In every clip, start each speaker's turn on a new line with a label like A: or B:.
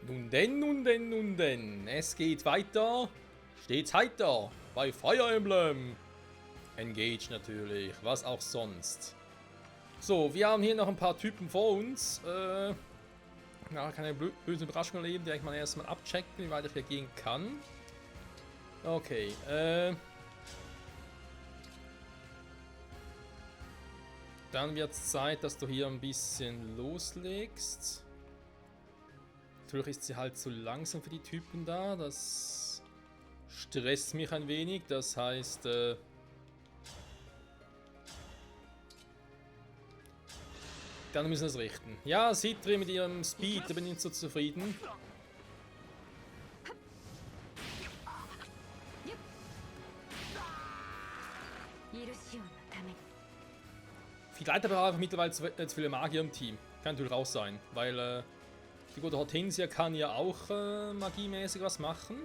A: Nun denn, nun denn, nun denn. Es geht weiter. Stets heiter. Bei Fire Emblem. Engage natürlich. Was auch sonst. So, wir haben hier noch ein paar Typen vor uns. Ja, keine bösen Überraschungen erleben. Die ich mal erstmal abchecken, wie weit ich hier gehen kann. Okay, dann wird es Zeit, dass du hier ein bisschen loslegst. Natürlich ist sie halt zu langsam für die Typen da. Das stresst mich ein wenig. Das heißt, dann müssen wir es richten. Ja, Citri mit ihrem Speed, da bin ich nicht so zufrieden. Vielleicht aber einfach mittlerweile zu viele Magier im Team. Kann natürlich auch sein, weil die gute Hortensia kann ja auch magiemäßig was machen.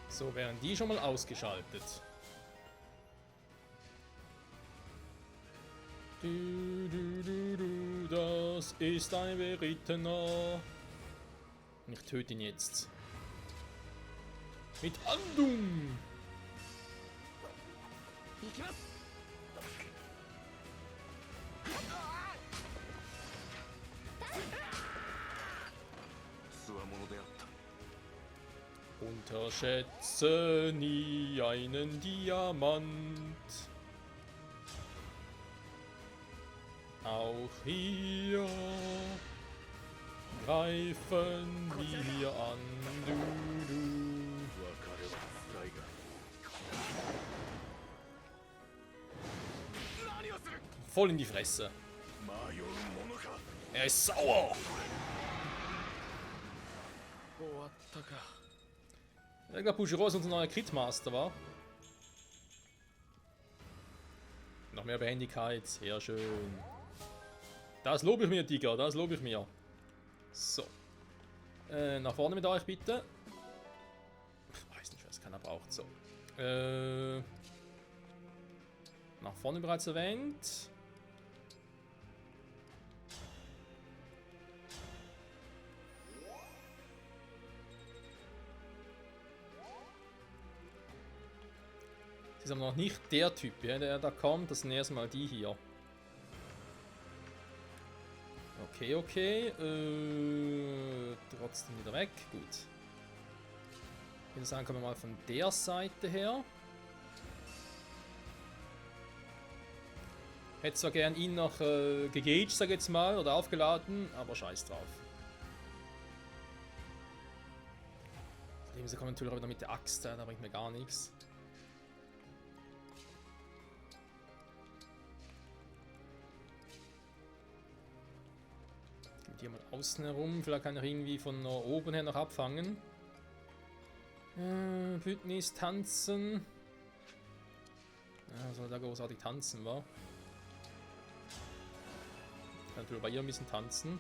A: So, wären die schon mal ausgeschaltet. Das ist ein Berittener. Ich töte ihn jetzt. Mit Andung. Unterschätze nie einen Diamant. Auch hier greifen wir an. Voll in die Fresse. Er ist sauer. Ich glaube, Bouchereau ist unser neuer Crit-Master, war. Noch mehr Behendigkeit, sehr schön. Das lobe ich mir, Digga, das lobe ich mir. So. Nach vorne mit euch, bitte. Weiß nicht, was keiner braucht. So. Nach vorne bereits erwähnt. Das ist aber noch nicht der Typ, ja, der da kommt. Das sind erstmal die hier. Okay, okay. Trotzdem wieder weg. Gut. Ich würde sagen, kommen wir mal von der Seite her. Hätte zwar gern ihn noch gegaged, sag ich jetzt mal, oder aufgeladen, aber scheiß drauf. Sie kommen natürlich auch wieder mit der Axt, da bringt mir gar nichts. Hier mal außen herum, vielleicht kann ich irgendwie von oben her noch abfangen. Bündnis tanzen. Ja, soll da großartig tanzen, war. Kann natürlich bei ihr ein bisschen tanzen.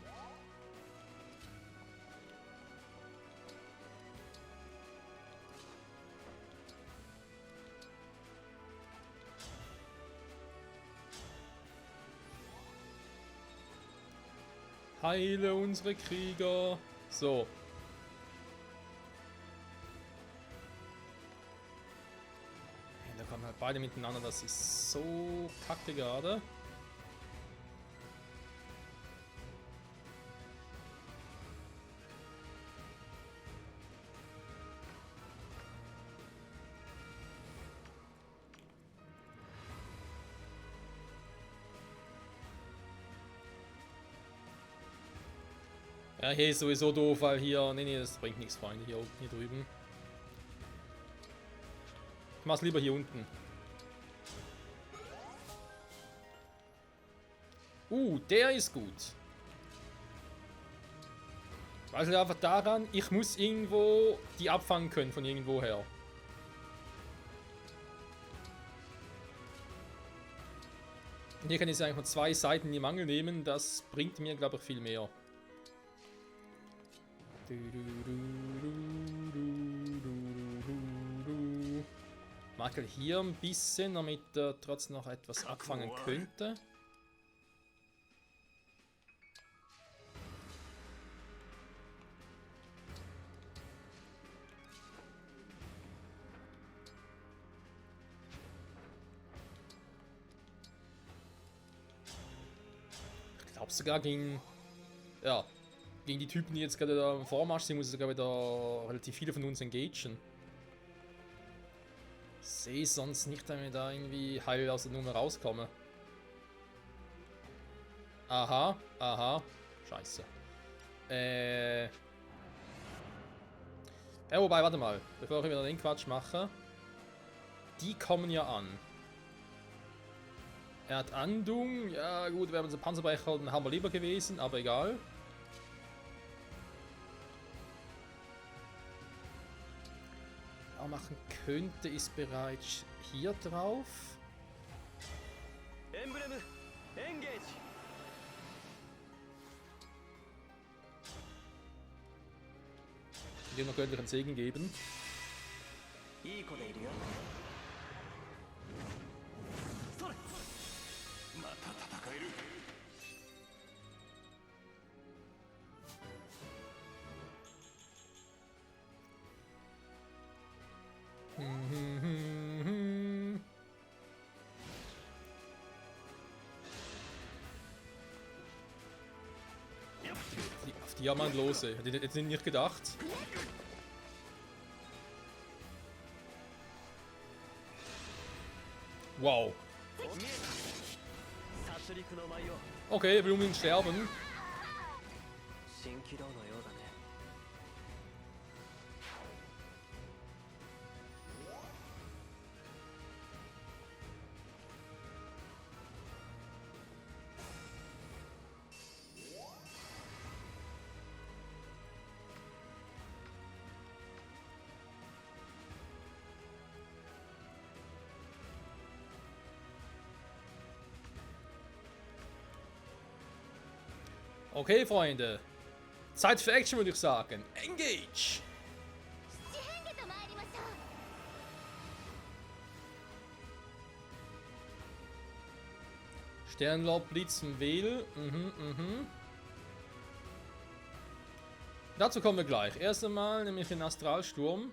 A: Heile unsere Krieger. So. Da kommen halt beide miteinander. Das ist so kacke gerade. Ja, hier ist sowieso doof, weil hier... Nee, das bringt nichts, Freunde, hier unten, hier drüben. Ich mach's lieber hier unten. Der ist gut. Also einfach daran, ich muss irgendwo die abfangen können von irgendwo her. Und hier kann ich eigentlich mal 2 Seiten in die Mangel nehmen, das bringt mir, glaube ich, viel mehr. Michael hier ein bisschen, damit er trotzdem noch etwas abfangen könnte. Ich glaube sogar gegen die Typen, die jetzt gerade da im Vormarsch sind, muss sogar wieder relativ viele von uns engagieren. Ich sehe sonst nicht, dass wir da irgendwie heil aus der Nummer rauskomme. Aha, aha. Scheiße. Ja, wobei, warte mal. Bevor ich wieder den Quatsch mache. Die kommen ja an. Er hat Andung. Ja gut, wäre unser Panzerbrecher, dann haben wir lieber gewesen, aber egal. Machen könnte, ist bereits hier drauf.
B: Emblem, engage.
A: Dem könnte ich einen Segen geben. Auf Diamant los, ey. Hätte ich nicht gedacht. Wow. Okay, er will unbedingt sterben. Okay, Freunde. Zeit für Action, würde ich sagen. Engage! Sternlob, Blitz und Wähl. Dazu kommen wir gleich. Erst einmal nämlich den Astralsturm.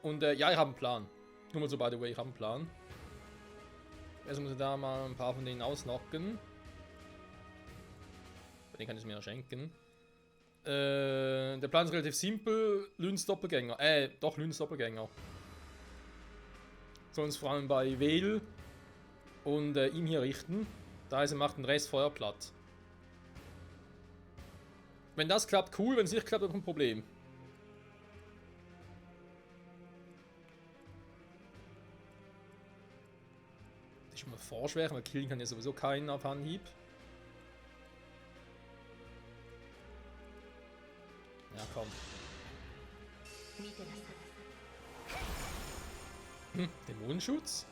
A: Und ja, ich habe einen Plan. Nur mal so, by the way, ich habe einen Plan. Erst muss ich da mal ein paar von denen ausnocken. Den kann ich mir ja schenken. Der Plan ist relativ simpel. Lyns Doppelgänger. Doch, Lyns Doppelgänger. Sollen uns vor allem bei Wähl und ihm hier richten. Da heißt, er macht den Rest Feuer platt. Wenn das klappt, cool. Wenn es nicht klappt, auch ein Problem. Das ist schon mal vorschwer, weil killen kann ja sowieso keinen auf Anhieb. Ja, komm. Dämonenschutz?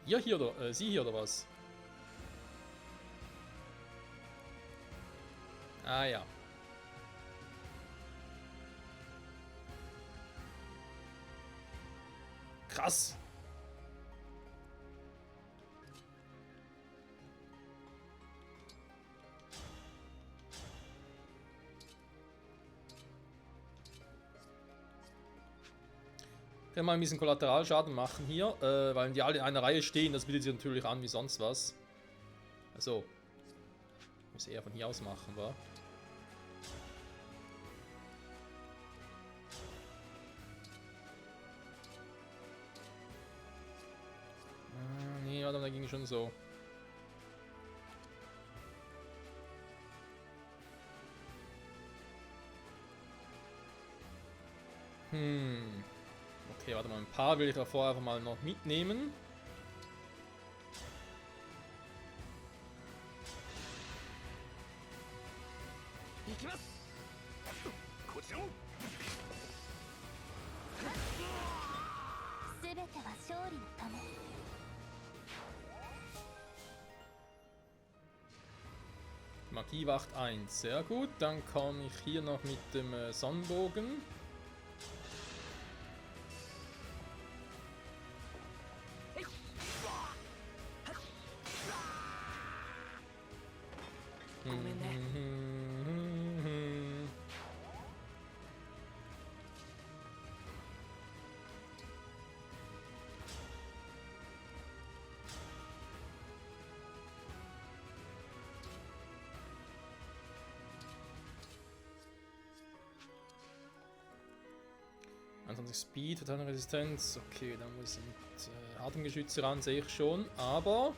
A: Ihr hier oder sie hier oder was? Ah ja. Krass. Können wir mal ein bisschen Kollateralschaden machen hier, weil die alle in einer Reihe stehen, das bietet sich natürlich an wie sonst was. Also, muss eher von hier aus machen, wa? Nee, warte, da ging schon so. Okay, warte mal, ein paar will ich davor einfach mal noch mitnehmen. Magiewacht 1. Sehr gut. Dann komme ich hier noch mit dem Sonnenbogen. Speed, totale Resistenz. Okay, da muss ich mit hartem Geschütze ran, sehe ich schon. Aber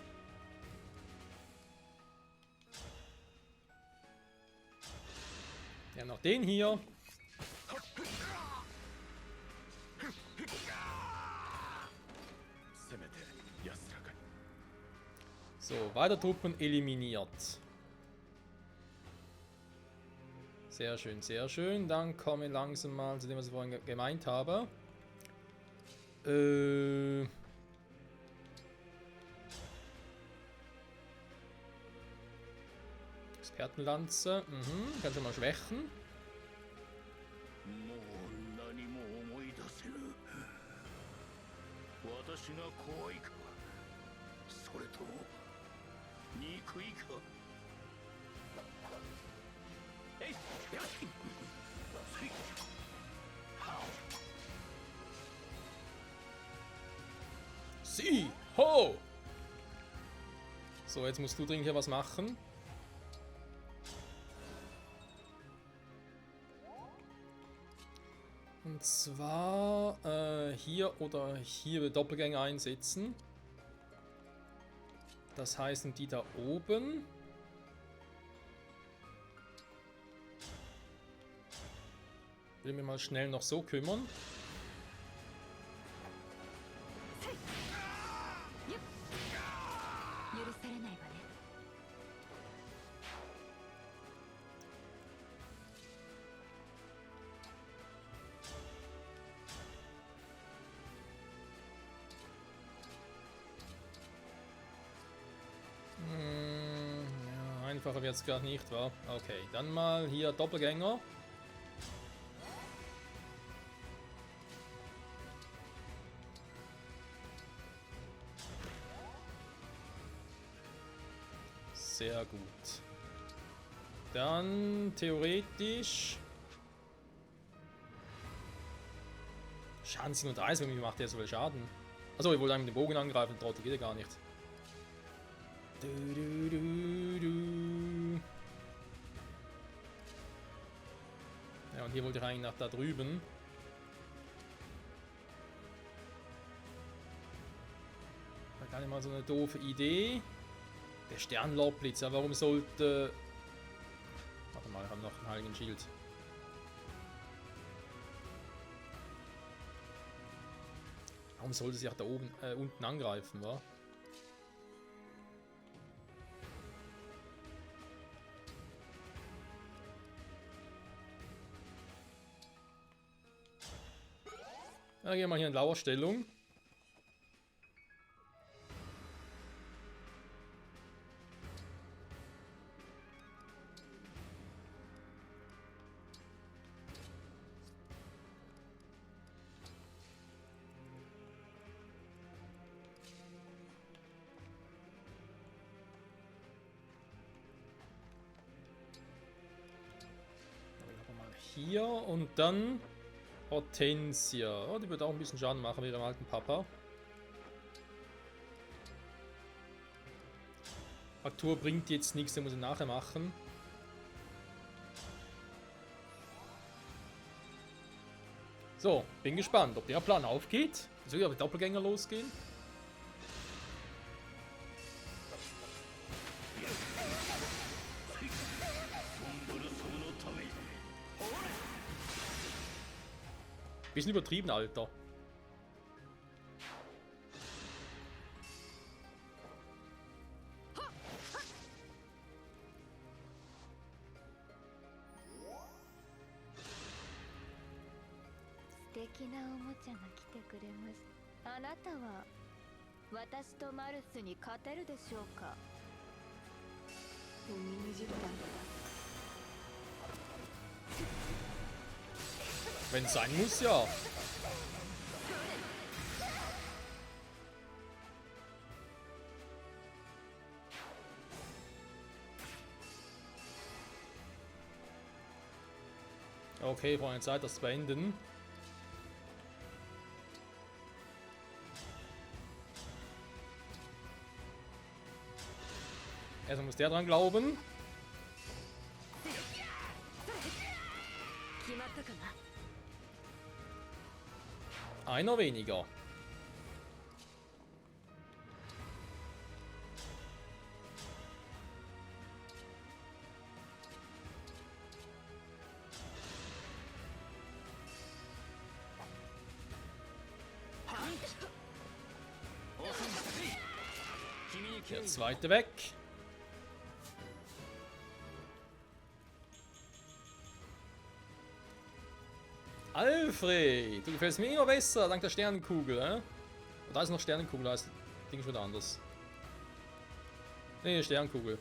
A: ja, noch den hier. So, weiter Truppen eliminiert. Sehr schön, sehr schön. Dann komme ich langsam mal zu dem, was ich vorhin gemeint habe. Expertenlanze. Kann schon mal schwächen. Sie! Ho! So, jetzt musst du dringend hier was machen. Und zwar hier oder hier Doppelgänger einsetzen. Das heißen die da oben. Will mir mal schnell noch so kümmern. Ja, einfacher wird es gar nicht, wa? Okay, dann mal hier Doppelgänger. Sehr gut. Dann theoretisch. Schaden 37, wie macht der so viel Schaden? Achso, ich wollte eigentlich mit dem Bogen angreifen, Trottel geht ja gar nicht. Ja, und hier wollte ich eigentlich nach da drüben. War gar nicht mal so eine doofe Idee. Der Sternlordblitz, ja, warum sollte... Warte mal, ich habe noch einen heiligen Schild. Warum sollte sie auch da oben, unten angreifen, wa? Ja, gehen wir mal hier in Lauerstellung. Hier und dann Hortensia. Oh, die wird auch ein bisschen Schaden machen mit ihrem alten Papa. Aktur bringt jetzt nichts, der muss ihn nachher machen. So, bin gespannt, ob der Plan aufgeht. Soll ja mit Doppelgänger losgehen? Bisschen übertrieben, Alter. Wenn es sein muss, ja. Okay, Freunde, Zeit, das zu beenden. Erstmal muss der dran glauben. Einer weniger. Der zweite weg. Alfred, du gefällst mir immer besser, dank der Sternenkugel, eh? Und da ist noch Sternenkugel, da ist das Ding schon wieder anders. Nee, Sternenkugel.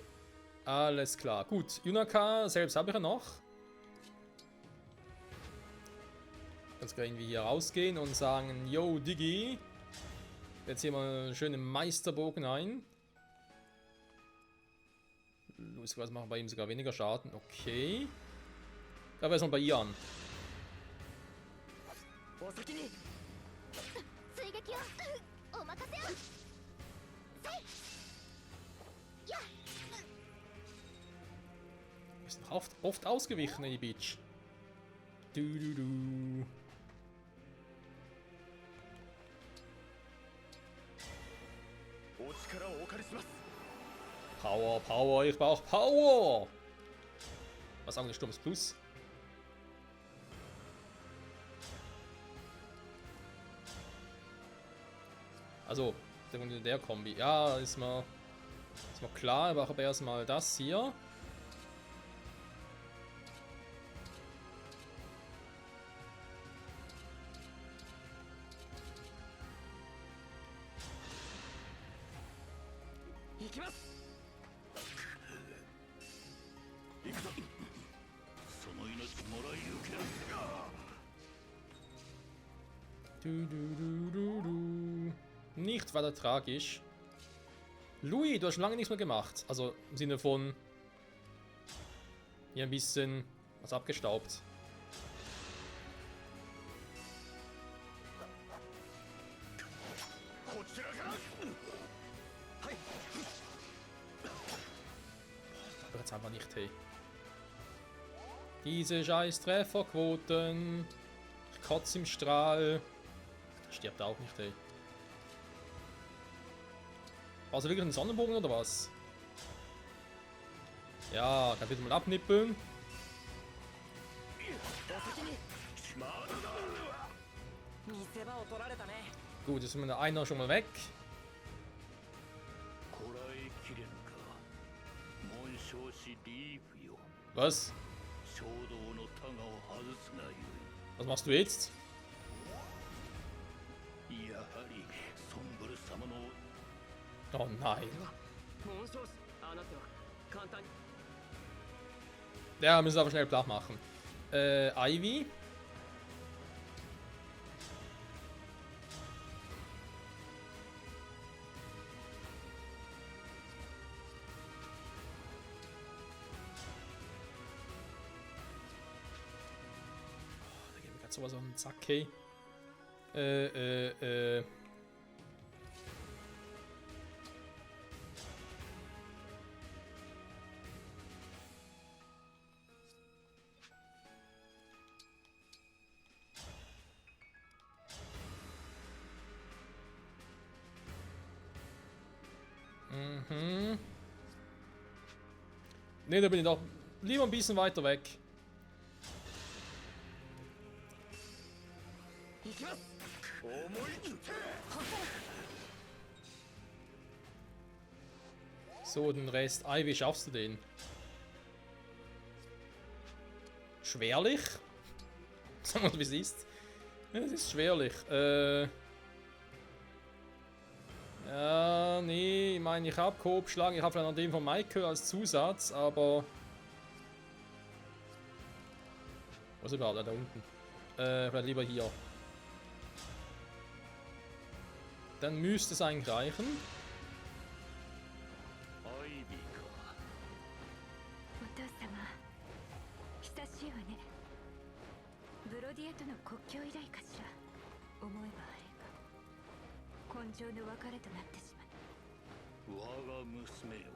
A: Alles klar. Gut, Yunaka selbst habe ich ja noch. Jetzt können wir hier rausgehen und sagen, yo Diggi. Jetzt hier mal einen schönen Meisterbogen ein. Was machen bei ihm sogar weniger Schaden. Okay. Da wäre es noch bei ihr an. Ist noch oft ausgewichen, die Bitch. Du. Power, ich brauche Power! Was sagen die Sturms Plus? Also, der Kombi. Ja, ist mal klar, aber erstmal das hier. Nicht weiter tragisch. Louis, du hast schon lange nichts mehr gemacht. Also im Sinne von hier ein bisschen was abgestaubt. Aber jetzt einfach nicht, hey. Diese scheiß Trefferquoten. Ich kotze im Strahl. Stirbt auch nicht, hey. Also wirklich ein Sonnenbogen oder was? Ja, kann bitte mal abnippeln. Gut, jetzt ist mir einer schon mal weg. Was? Was machst du jetzt? Oh nein. Ja, müssen wir aber schnell flach machen. Ivy. Da gehen wir gerade sowas auf den Zack, hey. Ne, da bin ich doch lieber ein bisschen weiter weg. So, den Rest. Ivy, schaffst du den? Schwerlich? Sagen wir mal, wie es ist. Ja, es ist schwerlich. Ja, nee, Ich meine, ich habe Koop-Schlag, ich habe vielleicht noch den von Michael als Zusatz, aber... Was ist überhaupt da unten? Vielleicht lieber hier. Dann müsste es eigentlich reichen.
B: アイビーか。
C: お父様、久しいわね。ブロディアとの国境以来かしら。思えばあれが根性の別れとなってしまう。
B: 我が娘よ。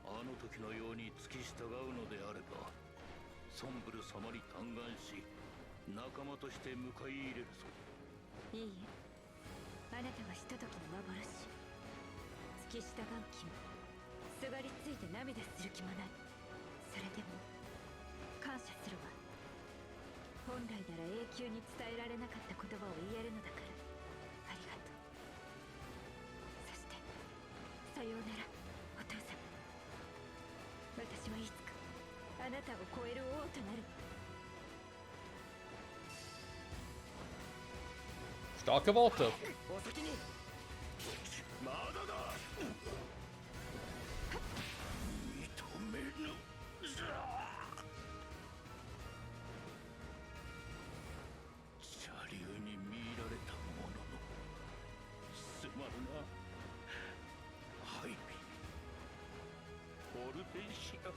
B: あの時のように付き従うのであれば、ソンブル様に嘆願し、仲間として迎え入れるぞ。
C: いいえ、あなたはひとときの幻。付き従う気も、すがりついて涙する気もない。それでも感謝するわ。本来なら永久に伝えられなかった言葉を言えるのだから、ありがとう。そしてさようなら、お父様。私はいつかあなたを超える王となる。
A: Starke Worte.
B: お先に。まだだ。認めぬ。車流に見入られたものの、すまぬな。ハイビー、オルテンシア。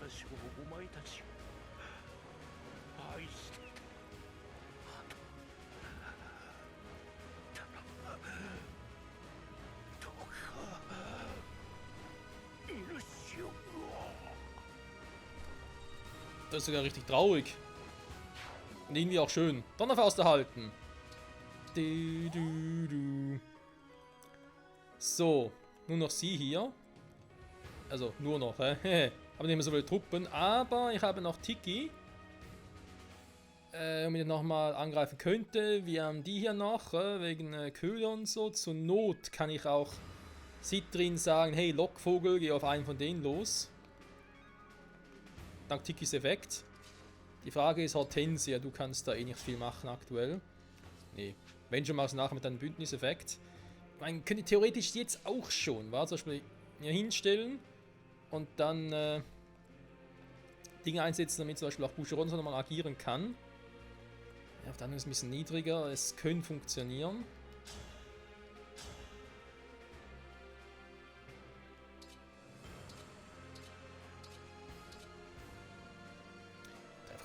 B: 私をお前たちを愛していた。
A: Das ist sogar richtig traurig. Und irgendwie auch schön. Donnerfaust erhalten. Du, du, du. So, nur noch sie hier. Also, nur noch, hä? Aber nicht mehr so viele Truppen. Aber ich habe noch Tiki. Wenn ich nochmal angreifen könnte. Wir haben die hier noch, wegen Köhler und so. Zur Not kann ich auch Citrin sagen, hey Lockvogel, geh auf einen von denen los. Dank Tikis Effekt. Die Frage ist Hortensia, du kannst da eh nicht viel machen aktuell. Nee, wenn schon machst du nachher mit deinem Bündniseffekt. Man könnte theoretisch jetzt auch schon, war zum Beispiel hier hinstellen und dann Dinge einsetzen, damit zum Beispiel auch Boucheron so nochmal agieren kann. Ja, auf der anderen ist es ein bisschen niedriger, es könnte funktionieren.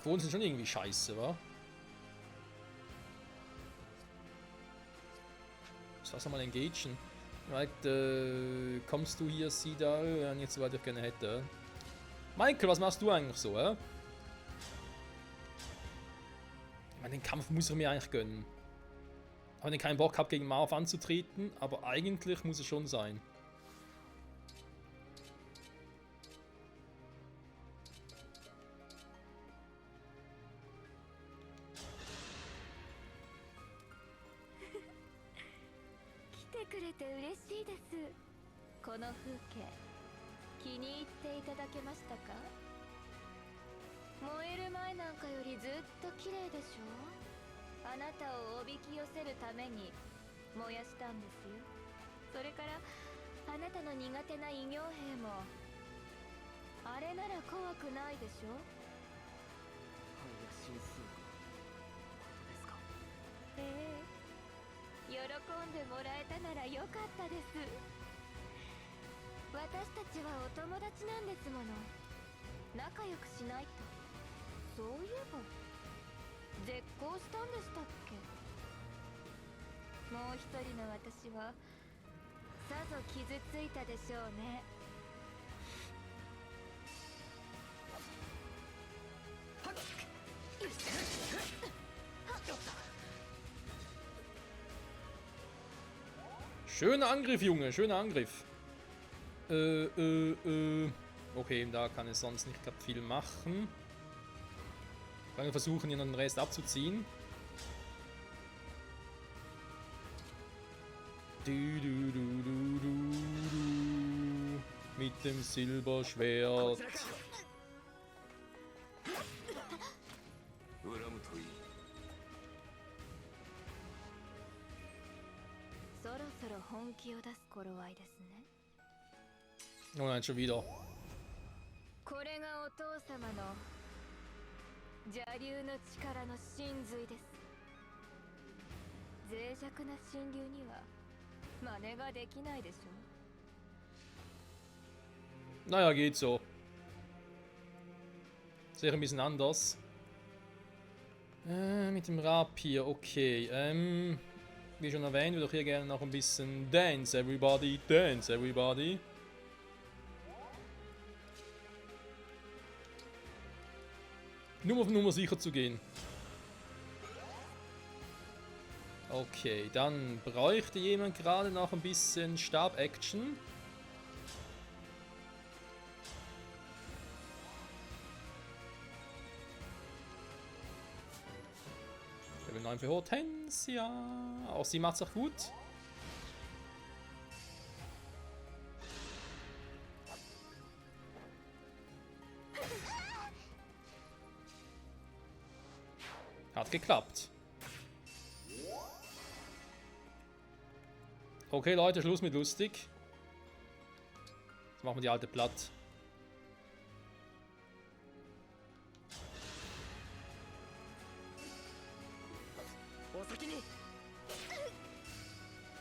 A: Die Drohnen sind schon irgendwie scheiße, wa? Lass mal engagen. Right, kommst du hier, sie da? Ja, nicht so weit ich gerne hätte. Michael, was machst du eigentlich so, hä? Ich meine, den Kampf muss ich mir eigentlich gönnen. Auch wenn ich keinen Bock habe, gegen Marv anzutreten, aber eigentlich muss es schon sein. Schöner Angriff, Junge, schöner Angriff. Okay, da kann es sonst nicht gerade viel machen. Wir versuchen hier noch den Rest abzuziehen. Mit dem Silberschwert.
C: ろそろ本気を出す頃合いですね。
A: Oh nein, schon wieder.
C: これがお父様の邪竜の力の真髄です。脆弱な神竜には真似ができないでしょう。
A: Naja, geht so. Sehr ein bisschen anders. Mit dem Rapier, okay. Wie schon erwähnt, würde ich hier gerne noch ein bisschen Dance Everybody, Dance Everybody. Nur auf Nummer sicher zu gehen. Okay, dann bräuchte jemand gerade noch ein bisschen Stab-Action. Level 9 für Hortensia. Auch sie macht's auch gut. Hat geklappt. Okay, Leute, Schluss mit lustig. Jetzt machen wir die alte platt.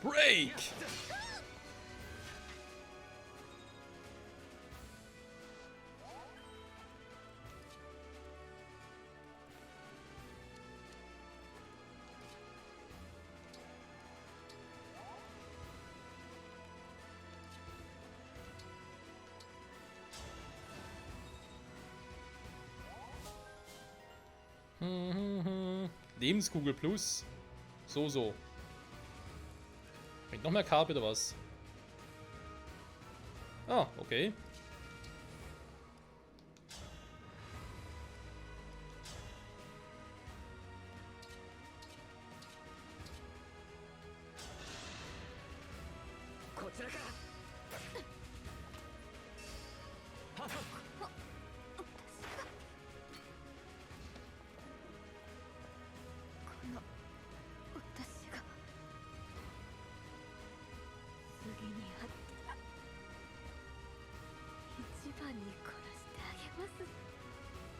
A: Break! Lebenskugel plus. So. Bringt noch mehr Karp oder was? Ah, okay.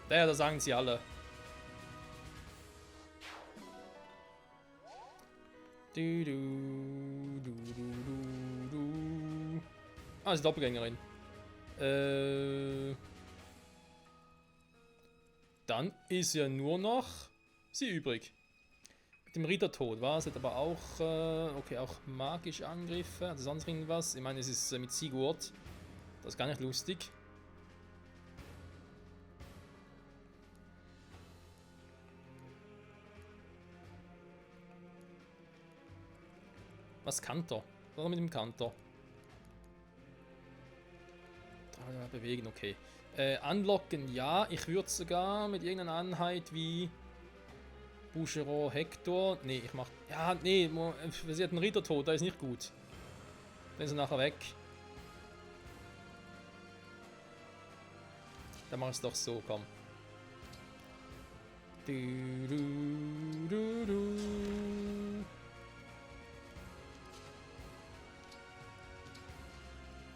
A: Ja, das sagen sie alle. Ah, ist Doppelgängerin. Dann ist ja nur noch sie übrig. Mit dem Rittertod war es, hat aber auch, okay, auch magische Angriffe, also sonst irgendwas. Ich meine, es ist mit Sigurd. Das ist gar nicht lustig. Was Kanter? Was mit dem Kanter? Bewegen, okay. Anlocken, ja. Ich würde sogar mit irgendeiner Einheit wie Boucheron, Hector. Nee, ich mach. Ja, nee, sie hat einen Rittertod, da ist nicht gut. Dann ist er nachher weg. Dann mach ich es doch so, komm.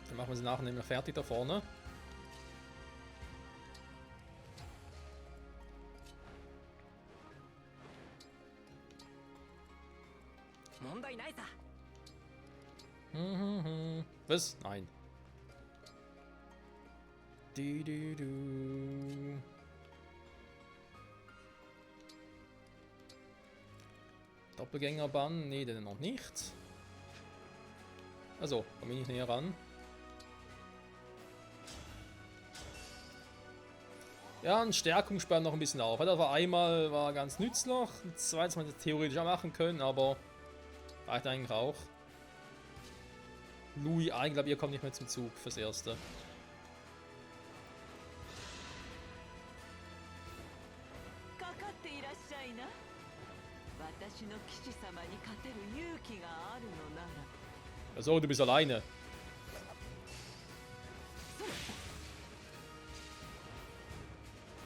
A: Dann machen wir sie nachher nämlich fertig da vorne. Was? Nein. Doppelgängerbann? Nee, den noch nicht. Also, komme ich nicht näher ran. Ja, ein Stärkungsspann noch ein bisschen auf. Das war einmal war ganz nützlich, ein zweites Mal theoretisch auch machen können, aber reicht eigentlich auch. Louis, ich glaube, ihr kommt nicht mehr zum Zug fürs Erste. Also, du bist alleine.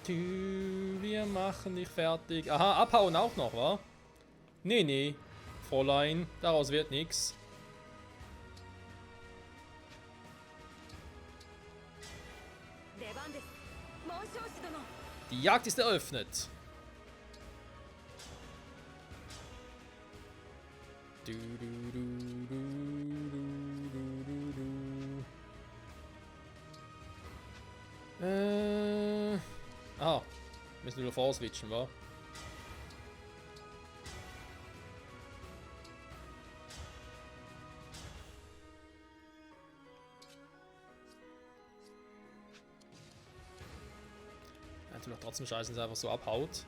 A: Wir machen dich fertig. Aha, abhauen auch noch, wa? Nee, nee. Fräulein, daraus wird nichts. Die Jagd ist eröffnet. Du, du, du, du, du, du, du. Ah, müssen wir wieder vorswitchen, wa? Natürlich trotzdem scheiße, dass es einfach so abhaut.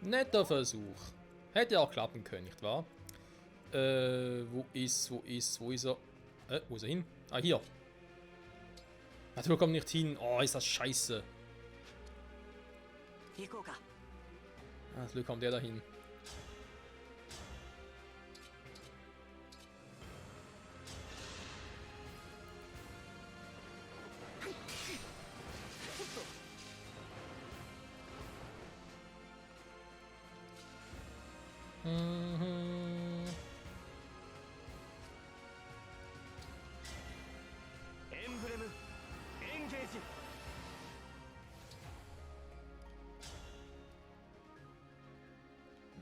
A: Netter Versuch. Hätte auch klappen können, nicht wahr? Wo ist er? Wo ist er hin? Ah, hier. Natürlich kommt nicht hin. Oh, ist das scheiße. Ah, natürlich kommt der dahin.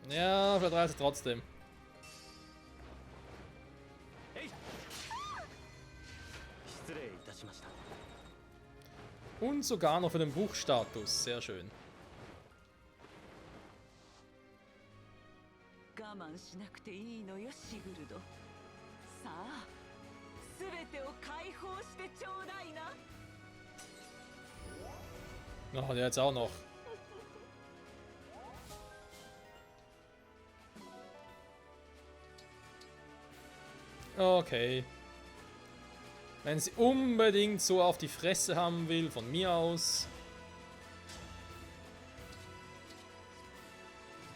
A: Ja, vielleicht reicht es trotzdem. Und sogar noch für den Buchstatus. Sehr schön.
D: 我慢しなくていいのよシグルド。さあ、すべてを解放してちょうだいな。
A: Oh, der jetzt auch noch. Okay. Wenn sie unbedingt so auf die Fresse haben will, von mir aus.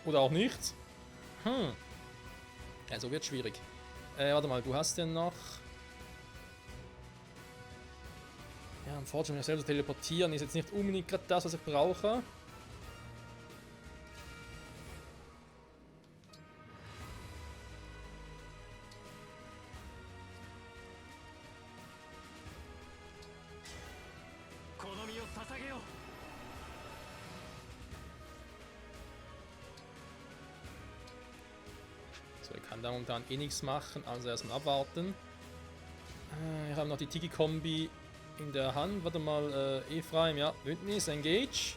A: Oder auch nicht. Also wird schwierig. Warte mal, du hast ja noch... Ja, im Fortschritt mich selbst teleportieren ist jetzt nicht unbedingt gerade das, was ich brauche. So, ich kann da momentan eh nichts machen, also erstmal abwarten. Ich habe noch die Tiki-Kombi in der Hand. Warte mal, Ephraim, ja, Bündnis, Engage.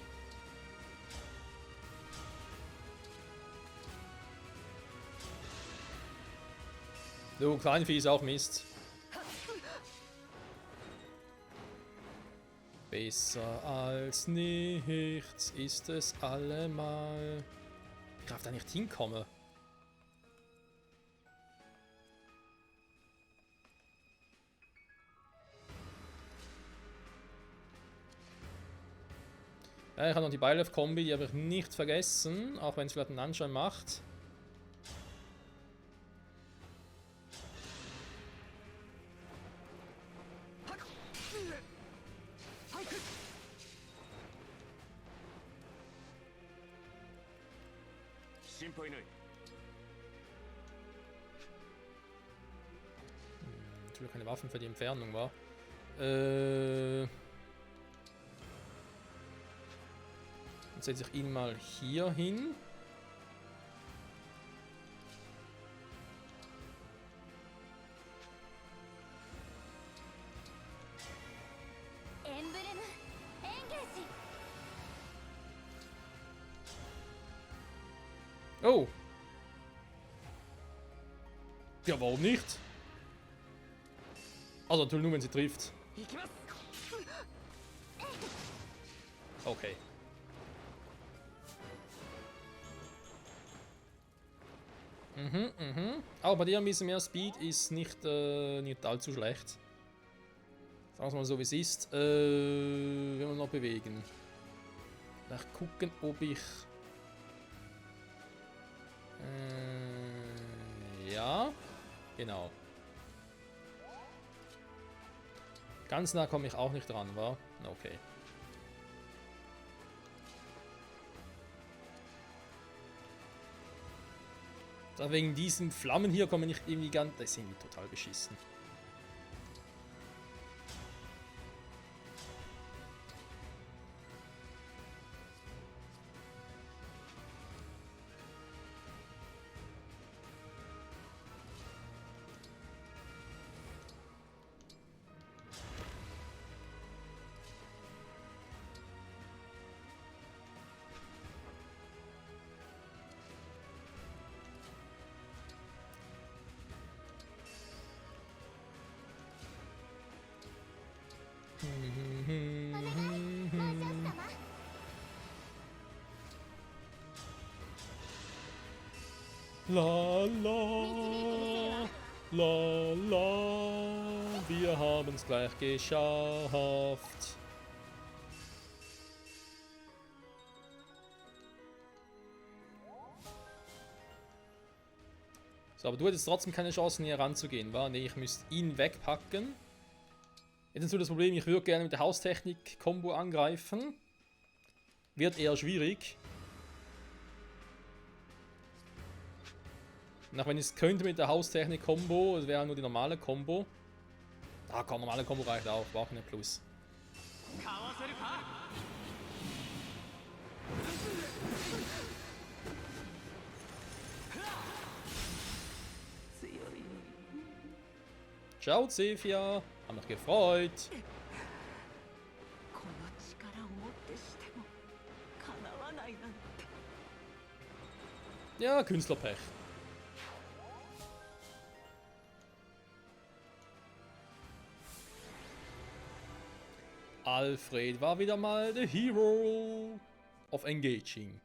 A: So, Kleinvieh ist auch Mist. Besser als nichts ist es allemal. Ich darf da nicht hinkommen. Ja, ich habe noch die Byleth-Kombi, die habe ich nicht vergessen, auch wenn es vielleicht einen Anschein macht. Natürlich keine Waffen für die Entfernung, war. Dann setze ich ihn mal hier hin. Oh! Ja, warum nicht? Also natürlich nur, wenn sie trifft. Okay. Aber bei dir ein bisschen mehr Speed ist nicht allzu schlecht. Sagen wir mal so, wie es ist. Wenn wir noch bewegen. Vielleicht gucken, ob ich... ja, genau. Ganz nah komme ich auch nicht dran, wa? Okay. Da wegen diesen Flammen hier komme ich irgendwie ganz... Das ist irgendwie total beschissen. La la, la la, wir haben es gleich geschafft. So, aber du hättest trotzdem keine Chancen hier ranzugehen, wa? Ne, ich müsste ihn wegpacken. Jetzt ist nur das Problem, ich würde gerne mit der Haustechnik-Kombo angreifen. Wird eher schwierig. Und auch wenn ich es könnte mit der Haustechnik-Kombo, das wäre nur die normale Kombo. Ah komm, normale Kombo reicht auch, brauchen eine Plus. Ciao, Zephyr. Haben mich gefreut. Ja, Künstlerpech. Alfred war wieder mal the hero of engaging.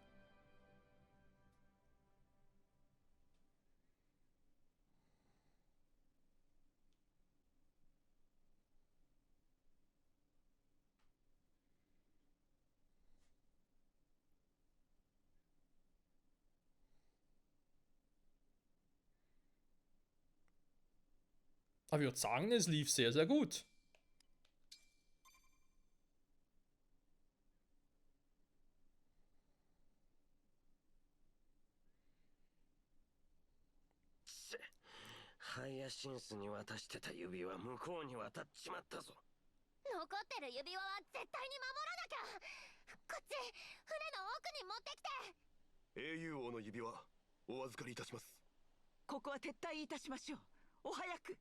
A: Aber ich würde sagen, es lief sehr, sehr gut.
E: ハイヤシンスに渡してた指輪向こうに渡っちまったぞ。
F: 残ってる指輪は絶対に守らなきゃ。こっち、船の奥に持ってきて。
G: 英雄王の指輪お預かりいたします。
D: ここは撤退いたしましょう。お早く。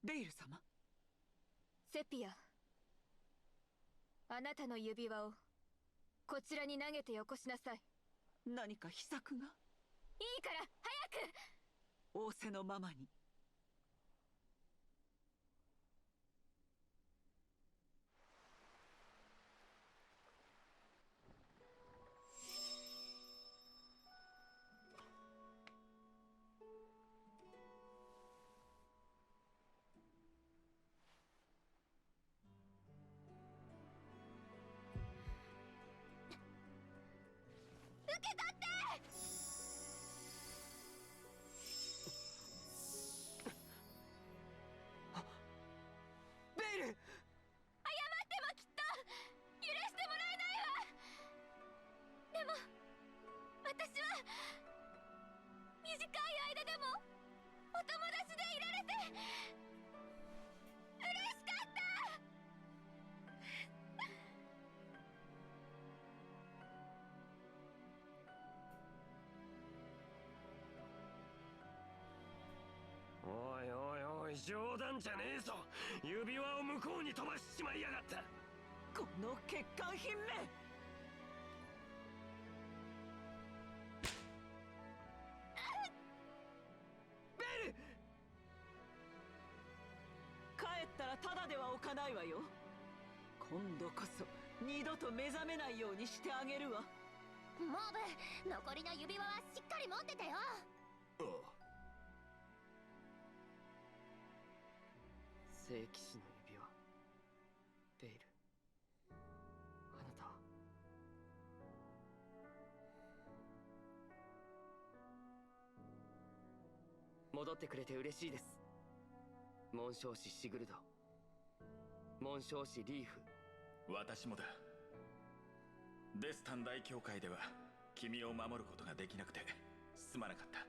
D: ベイル様。
C: セピア、あなたの指輪をこちらに投げてよこしなさい。
D: 何か秘策が？
C: いいから早く。
D: 仰せのままに。
E: おいおいおい、冗談じゃねえぞ。指輪を向こうに飛ばしちまいやがった。
D: この欠陥品め。ベル！帰ったらただでは置かないわよ。今度こそ二度と目覚めないようにしてあげるわ。
F: モーブ、残りの指輪はしっかり持っててよ。
G: ああ。
E: 聖騎士の指輪。ベイル、あなたは。戻ってくれて嬉しいです。紋章師シグルド、紋章師リーフ。
B: 私もだ。デスタン大教会では君を守ることができなくてすまなかった。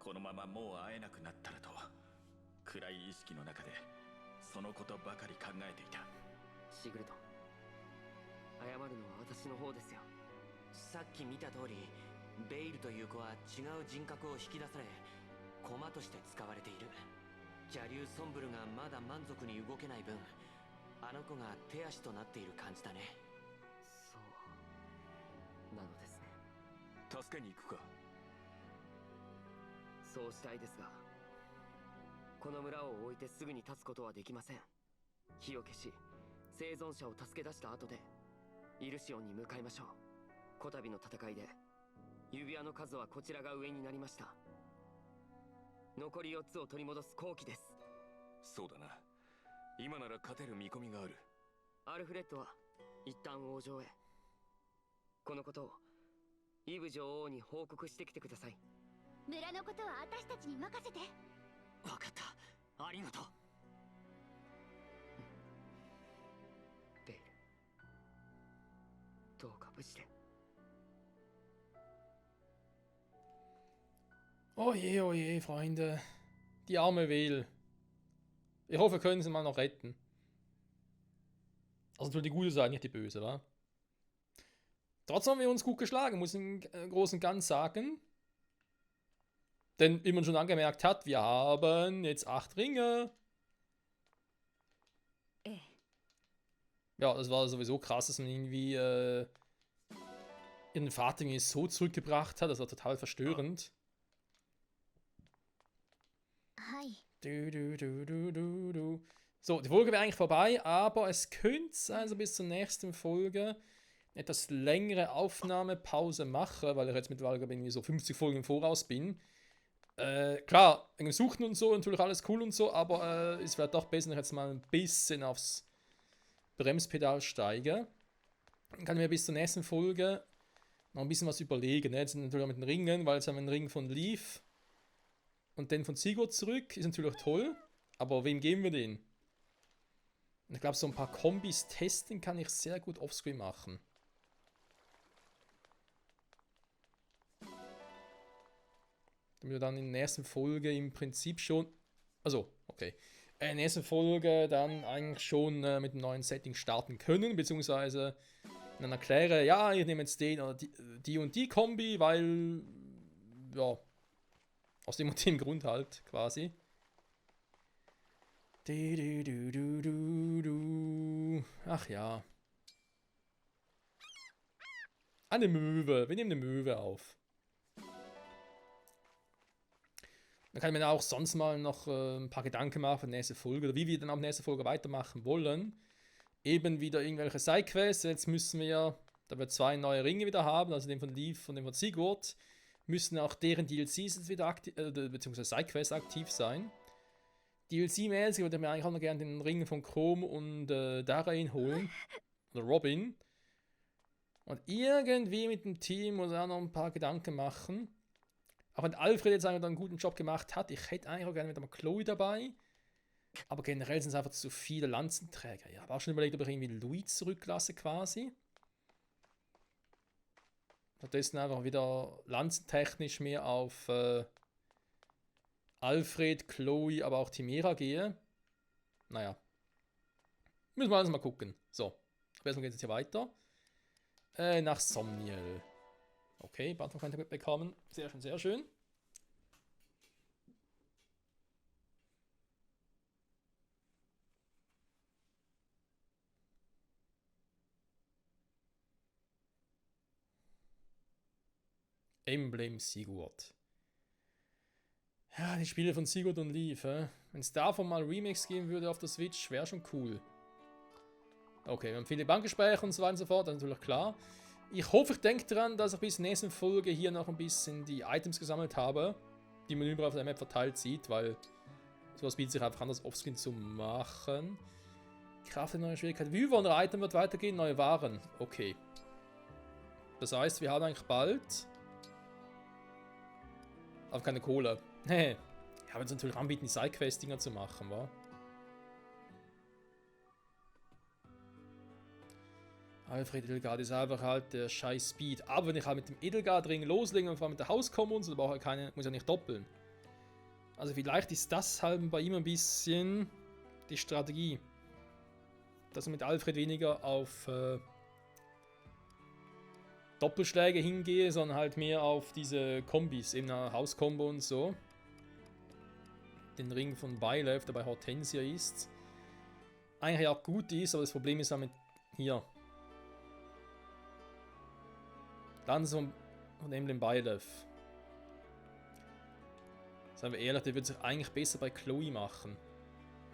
B: このままもう会えなくなったらと暗い意識の中でそのことばかり考えていた。
E: シグルド、謝るのは私の方ですよ。さっき見た通り、ベイルという子は違う人格を引き出され駒として使われている。邪竜ソンブルがまだ満足に動けない分、あの子が手足となっている感じだね。そうなのですね。
G: 助けに行くか。
E: そうしたいですが、この村を置いてすぐに立つことはできません。火を消し生存者を助け出した後でイルシオンに向かいましょう。こたびの戦いで指輪の数はこちらが上になりました。残り4つを取り戻す好機です。
G: そうだな。今なら勝てる見込みがある。
E: アルフレッドは一旦王城へ。このことをイブ女王に報告してきてください。
F: 村のことは私たちに任せて。
E: 分かった、ありがとう。ベイル、どうか無事で。
A: Oh je, Freunde. Die arme Will. Ich hoffe, wir können sie mal noch retten. Also nur die gute Seite, nicht die böse, wa? Trotzdem haben wir uns gut geschlagen, muss ich im Großen und Ganzen sagen. Denn, wie man schon angemerkt hat, wir haben jetzt 8 Ringe. Ja, das war sowieso krass, dass man irgendwie ihren Vater irgendwie so zurückgebracht hat. Das war total verstörend. So, die Folge wäre eigentlich vorbei, aber es könnte sein, so bis zur nächsten Folge eine etwas längere Aufnahmepause mache, weil ich jetzt mittlerweile irgendwie so 50 Folgen im Voraus bin. Klar, irgendwie suchen und so, natürlich alles cool und so, aber es wäre doch besser, wenn ich jetzt mal ein bisschen aufs Bremspedal steige. Dann kann ich mir bis zur nächsten Folge noch ein bisschen was überlegen. Ne? Jetzt natürlich auch mit den Ringen, weil jetzt haben wir einen Ring von Leaf und den von Sigurd zurück. Ist natürlich toll, aber wem geben wir den? Und ich glaube, so ein paar Kombis testen kann ich sehr gut offscreen machen. Damit wir dann in der nächsten Folge im Prinzip schon... Also, okay. In der nächsten Folge dann eigentlich schon mit dem neuen Setting starten können, beziehungsweise dann erkläre, ja, ich nehme jetzt den oder die und die Kombi, weil, ja, aus dem und dem Grund halt, quasi. Ach ja. Eine Möwe, wir nehmen eine Möwe auf. Dann kann ich mir auch sonst mal noch ein paar Gedanken machen für die nächste Folge, oder wie wir dann auch nächste Folge weitermachen wollen. Eben wieder irgendwelche Sidequests. Jetzt müssen wir, da wir 2 neue Ringe wieder haben, also den von Leaf und den von Sigurd, müssen auch deren DLCs jetzt wieder aktiv, beziehungsweise Sidequests aktiv sein. DLC-mäßig würde ich mir eigentlich auch noch gerne den Ring von Chrome und Darain holen. Oder Robin. Und irgendwie mit dem Team muss ich auch noch ein paar Gedanken machen. Auch wenn Alfred jetzt einen guten Job gemacht hat, ich hätte eigentlich auch gerne wieder mal Chloe dabei. Aber generell sind es einfach zu viele Lanzenträger. Ich habe auch schon überlegt, ob ich irgendwie Louis zurücklasse quasi. Stattdessen einfach wieder lanzentechnisch mehr auf Alfred, Chloe, aber auch Timera gehe. Naja. Müssen wir alles mal gucken. So. Erstmal geht es jetzt hier weiter. Nach Somniel. Okay, Button bekommen. Sehr schön, sehr schön. Emblem Sigurd. Ja, die Spiele von Sigurd und Leaf. Wenn es davon mal Remakes geben würde auf der Switch, wäre schon cool. Okay, wir haben viele Bankgespräche und so weiter und so fort, das ist natürlich klar. Ich hoffe, ich denke daran, dass ich bis zur nächsten Folge hier noch ein bisschen die Items gesammelt habe, die man überall auf der Map verteilt sieht, weil sowas bietet sich einfach an, das Offscreen zu machen. Kraft der neue Schwierigkeit. Wie über andere Item wird weitergehen, neue Waren. Okay. Das heißt, wir haben eigentlich bald... Aber keine Kohle. Ja, wenn sie natürlich anbieten, die Sidequest-Dinger zu machen, wa? Alfred Edelgard ist einfach halt der scheiß Speed. Aber wenn ich halt mit dem Edelgard-Ring loslege und vor allem mit der Hauskombo und so, dann brauche ich keine, muss ja nicht doppeln. Also vielleicht ist das halt bei ihm ein bisschen die Strategie. Dass ich mit Alfred weniger auf Doppelschläge hingehe, sondern halt mehr auf diese Kombis, eben eine Hauskombo und so. Den Ring von Byleth, der bei Hortensia ist. Eigentlich auch gut ist, aber das Problem ist damit hier. Lanze von Emblem Byleth. Seien wir ehrlich, der würde sich eigentlich besser bei Chloe machen.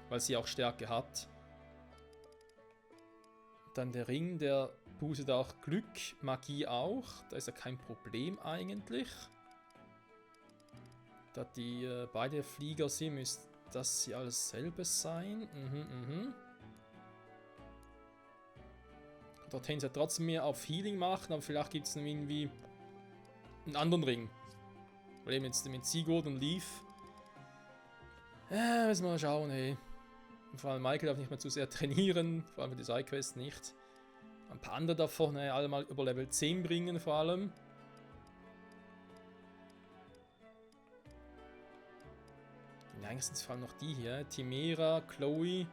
A: Weil sie auch Stärke hat. Dann der Ring, der boostet auch Glück, Magie auch. Da ist ja kein Problem eigentlich. Da die beide Flieger sind, müsste das hier alles selbe sein. Dorthin soll trotzdem mehr auf Healing machen, aber vielleicht gibt es irgendwie einen anderen Ring. Weil eben jetzt mit Sigurd und Leaf. Müssen wir mal schauen, hey. Und vor allem Michael darf nicht mehr zu sehr trainieren, vor allem für die Sidequest nicht. Ein paar andere davon, alle mal über Level 10 bringen vor allem. Und eigentlich sind es vor allem noch die hier, Timera, Chloe.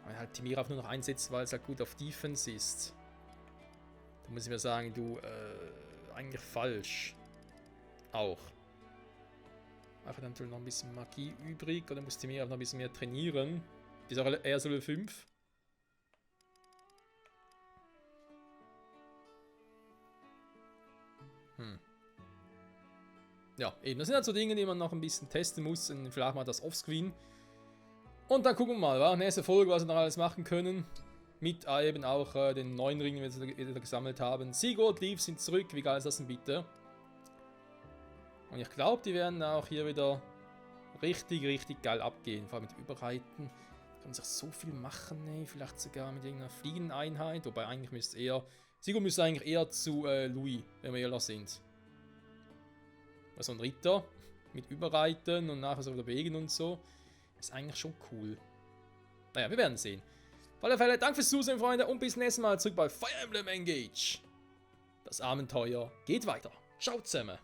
A: Aber halt Timera auch nur noch einsetzt, weil es halt gut auf Defense ist. Da muss ich mir sagen, du, eigentlich falsch. Auch. Einfach dann natürlich noch ein bisschen Magie übrig, oder muss Timera noch ein bisschen mehr trainieren. Die ist auch eher so Level 5. Ja, eben, das sind halt so Dinge, die man noch ein bisschen testen muss. Und vielleicht mal das Offscreen. Und dann gucken wir mal, wa? Nächste Folge, was wir noch alles machen können. Mit eben auch den neuen Ringen, die wir wieder gesammelt haben. Sigurd, Leaf sind zurück. Wie geil ist das denn bitte? Und ich glaube, die werden auch hier wieder richtig geil abgehen. Vor allem mit Überreiten. Da kann man sich so viel machen, ey. Vielleicht sogar mit irgendeiner fliegenden Einheit. Wobei eigentlich müsste eher... Sigurd müsste eigentlich eher zu Louis, wenn wir ehrlich sind. Also ein Ritter mit Überreiten und nachher so wieder bewegen und so. Ist eigentlich schon cool. Naja, wir werden sehen. Auf alle Fälle, danke fürs Zusehen, Freunde. Und bis nächstes Mal zurück bei Fire Emblem Engage. Das Abenteuer geht weiter. Ciao zusammen.